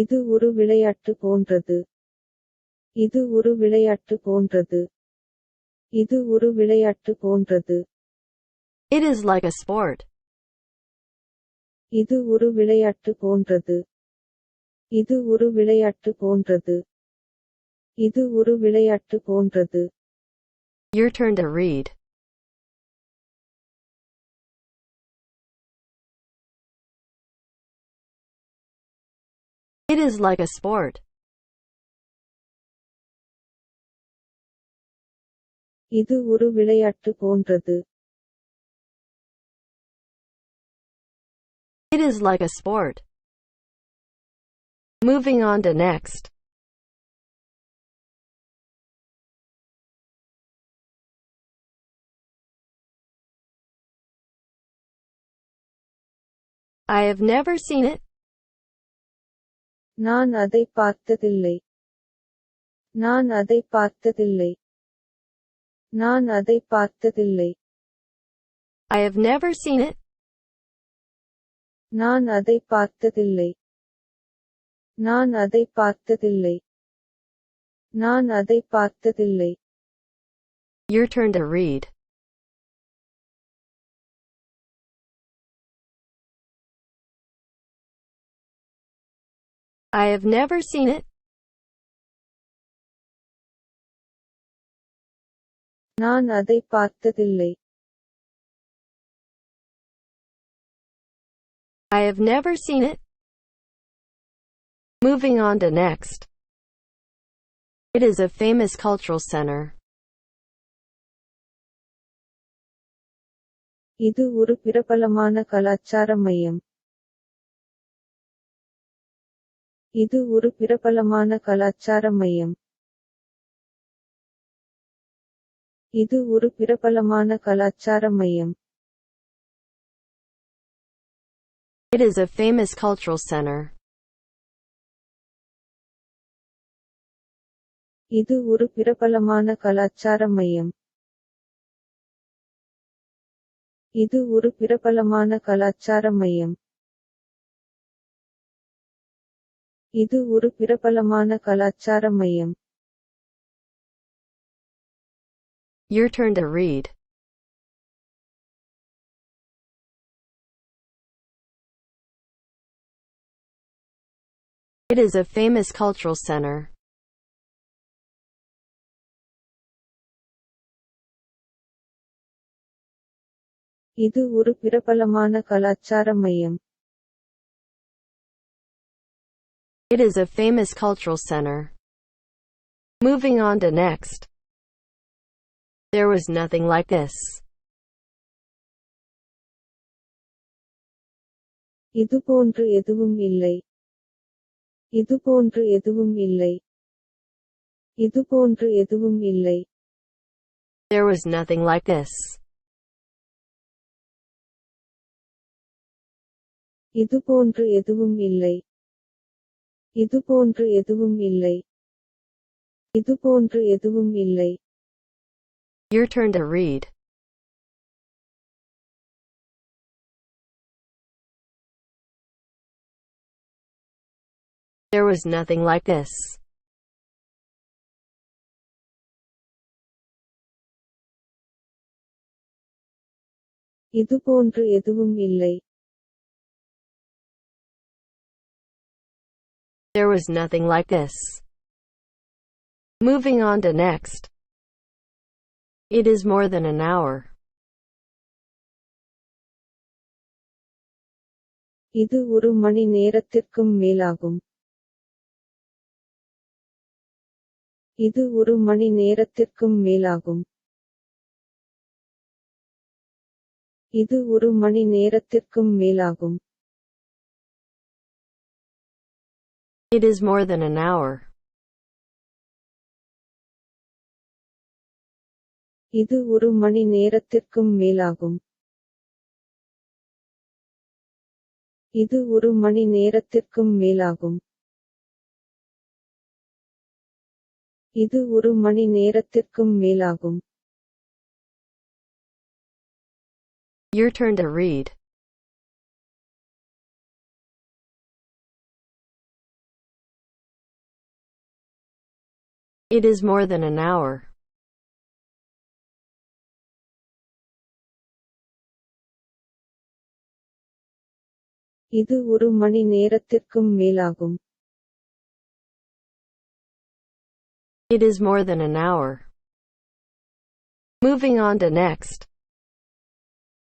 இது ஒரு விளையாட்டு போன்றது. இது ஒரு விளையாட்டு போன்றது. இது ஒரு விளையாட்டு போன்றது. It is like a sport. இது ஒரு விளையாட்டு போன்றது. இது ஒரு விளையாட்டு போன்றது. இது ஒரு விளையாட்டு போன்றது. Your turn to read. It is like a sport. இது ஒரு விளையாட்டு போன்றது. It is like a sport. Moving on to next. I have never seen it. நான் அதை பார்த்ததில்லை. நான் அதை பார்த்ததில்லை. நான் அதை பார்த்ததில்லை. I have never seen it. நான் அதை பார்த்ததில்லை. நான் அதை பார்த்ததில்லை. நான் அதை பார்த்ததில்லை. Your turn to read. I have never seen it. நான் அதை பார்த்ததில்லை. I have never seen it. Moving on to next. It is a famous cultural center. இது ஒரு பிரபலமான கலாச்சார மையம். இது ஒரு பிரபலமான கலாச்சார மையம். இது ஒரு பிரபலமான கலாச்சார மையம். It is a famous cultural center. இது ஒரு பிரபலமான கலாச்சார மையம். இது ஒரு பிரபலமான கலாச்சார மையம். இது ஒரு பிரபலமான கலாச்சார மையம். Your turn to read. It is a famous cultural center. இது ஒரு பிரபலமான கலாச்சார மையம். It is a famous cultural center. Moving on to next. There was nothing like this. இதுபோன்று எதுவும் இல்லை. இதுபோன்று எதுவும் இல்லை. இதுபோன்று எதுவும் இல்லை. There was nothing like this. இதுபோன்று எதுவும் இல்லை. இதுபோன்று எதுவும் இல்லை. இதுபோன்று எதுவும் இல்லை. Your turn to read. There was nothing like this. இதுபோன்று எதுவும் இல்லை. There was nothing like this. Moving on to next. It is more than an hour. இது ஒரு மணி நேரத்திற்கும் மேலாகும். இது ஒரு மணி நேரத்திற்கும் மேலாகும். இது ஒரு மணி நேரத்திற்கும் மேலாகும். It is more than an hour. இது ஒரு மணி நேரத்திற்கும் மேலாகும். இது ஒரு மணி நேரத்திற்கும் மேலாகும். இது ஒரு மணி நேரத்திற்கும் மேலாகும். Your turn to read. It is more than an hour. இது ஒரு மணி நேரத்திற்கும் மேலாகும். It is more than an hour. Moving on to next.